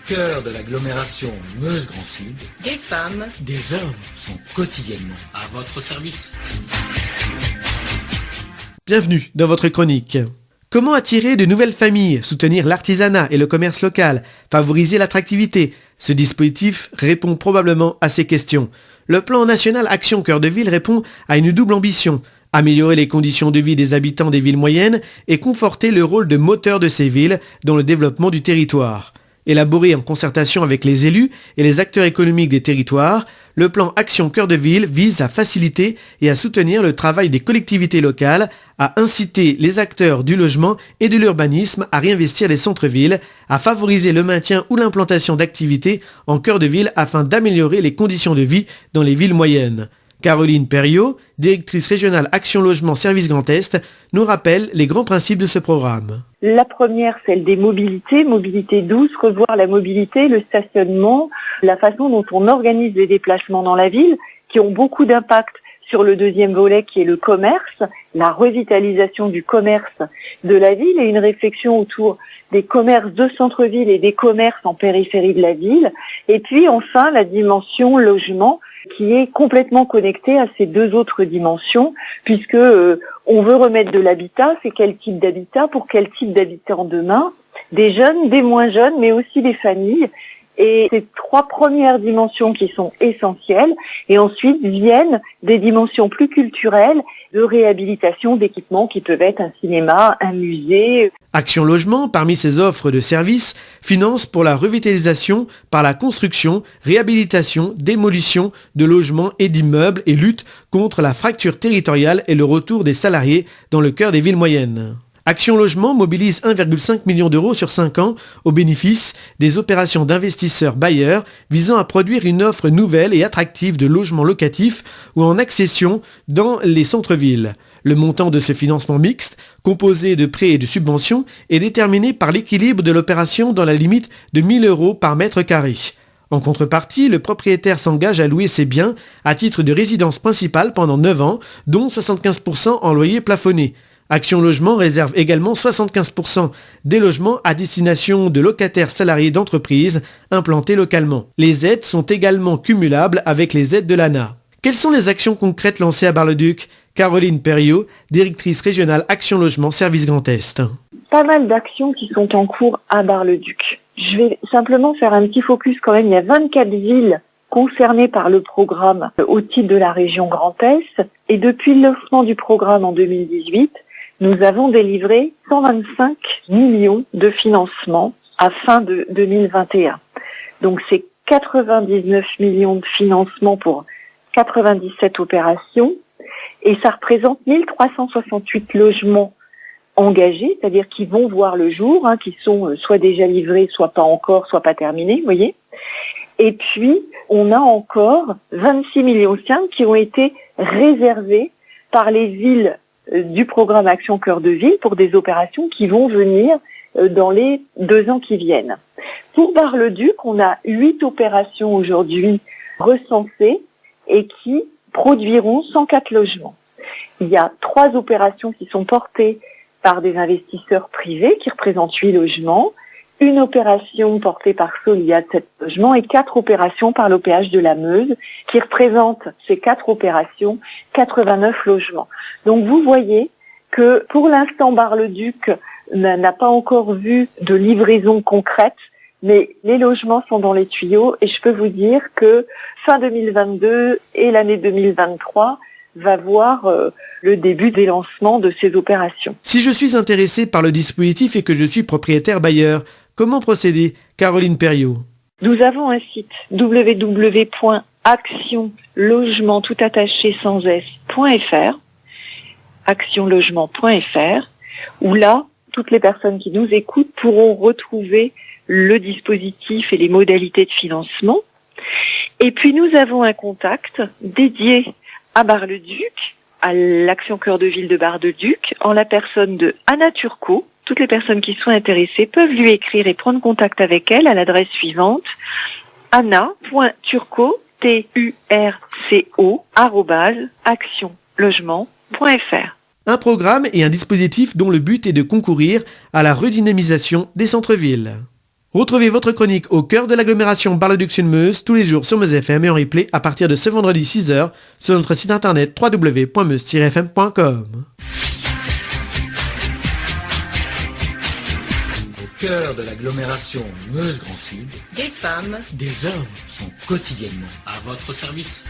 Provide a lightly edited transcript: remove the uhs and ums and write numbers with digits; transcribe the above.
cœur de l'agglomération Meuse-Grand Sud, des femmes, des hommes sont quotidiennement à votre service. Bienvenue dans votre chronique. Comment attirer de nouvelles familles, soutenir l'artisanat et le commerce local, favoriser l'attractivité? Ce dispositif répond probablement à ces questions. Le plan national Action Cœur de Ville répond à une double ambition: améliorer les conditions de vie des habitants des villes moyennes et conforter le rôle de moteur de ces villes dans le développement du territoire. Élaboré en concertation avec les élus et les acteurs économiques des territoires, le plan Action Cœur de Ville vise à faciliter et à soutenir le travail des collectivités locales, à inciter les acteurs du logement et de l'urbanisme à réinvestir les centres-villes, à favoriser le maintien ou l'implantation d'activités en cœur de ville afin d'améliorer les conditions de vie dans les villes moyennes. Caroline Perriot, directrice régionale Action Logement Service Grand Est, nous rappelle les grands principes de ce programme. La première, celle des mobilités, mobilité douce, revoir la mobilité, le stationnement, la façon dont on organise les déplacements dans la ville, qui ont beaucoup d'impact sur le deuxième volet qui est le commerce, la revitalisation du commerce de la ville et une réflexion autour des commerces de centre-ville et des commerces en périphérie de la ville. Et puis enfin la dimension logement qui est complètement connectée à ces deux autres dimensions puisque on veut remettre de l'habitat. C'est quel type d'habitat, pour quel type d'habitant demain? Des jeunes, des moins jeunes, mais aussi des familles. Et ces trois premières dimensions qui sont essentielles, et ensuite viennent des dimensions plus culturelles de réhabilitation d'équipements qui peuvent être un cinéma, un musée. Action Logement, parmi ses offres de services, finance pour la revitalisation par la construction, réhabilitation, démolition de logements et d'immeubles et lutte contre la fracture territoriale et le retour des salariés dans le cœur des villes moyennes. Action Logement mobilise 1,5 million d'euros sur 5 ans au bénéfice des opérations d'investisseurs bailleurs visant à produire une offre nouvelle et attractive de logements locatifs ou en accession dans les centres-villes. Le montant de ce financement mixte, composé de prêts et de subventions, est déterminé par l'équilibre de l'opération dans la limite de 1 000 euros par mètre carré. En contrepartie, le propriétaire s'engage à louer ses biens à titre de résidence principale pendant 9 ans, dont 75% en loyer plafonné. Action Logement réserve également 75% des logements à destination de locataires salariés d'entreprises implantés localement. Les aides sont également cumulables avec les aides de l'ANA. Quelles sont les actions concrètes lancées à Bar-le-Duc? Caroline Perriot, directrice régionale Action Logement Service Grand Est. Pas mal d'actions qui sont en cours à Bar-le-Duc. Je vais simplement faire un petit focus quand même. Il y a 24 villes concernées par le programme au titre de la région Grand Est. Et depuis le lancement du programme en 2018, nous avons délivré 125 millions de financements à fin de 2021. Donc c'est 99 millions de financements pour 97 opérations et ça représente 1368 logements engagés, c'est-à-dire qui vont voir le jour, qui sont soit déjà livrés, soit pas encore, soit pas terminés, vous voyez. Et puis, on a encore 26,5 millions qui ont été réservés par les villes du programme Action Cœur de Ville pour des opérations qui vont venir dans les 2 ans qui viennent. Pour Bar-le-Duc, on a 8 opérations aujourd'hui recensées et qui produiront 104 logements. Il y a 3 opérations qui sont portées par des investisseurs privés qui représentent 8 logements, une opération portée par Solia de 7 logements et 4 opérations par l'OPH de la Meuse qui représentent ces 4 opérations 89 logements. Donc vous voyez que pour l'instant Bar-le-Duc n'a pas encore vu de livraison concrète, mais les logements sont dans les tuyaux et je peux vous dire que fin 2022 et l'année 2023 va voir le début des lancements de ces opérations. Si je suis intéressé par le dispositif et que je suis propriétaire bailleur, comment procéder? Caroline Perriot. Nous avons un site www.actionlogement.fr, actionlogement.fr, où là, toutes les personnes qui nous écoutent pourront retrouver le dispositif et les modalités de financement. Et puis nous avons un contact dédié à Bar-le-Duc, à l'Action Cœur de Ville de Bar-le-Duc, en la personne de Anna Turcot. Toutes les personnes qui sont intéressées peuvent lui écrire et prendre contact avec elle à l'adresse suivante: anna.turco, turco, @actionlogement.fr. Un programme et un dispositif dont le but est de concourir à la redynamisation des centres-villes. Retrouvez votre chronique au cœur de l'agglomération Bar-le-Duc-Sud-Meuse tous les jours sur Meuse FM et en replay à partir de ce vendredi 6h sur notre site internet www.meuse-fm.com. Au cœur de l'agglomération Meuse Grand Sud, Des femmes, des hommes sont quotidiennement à votre service.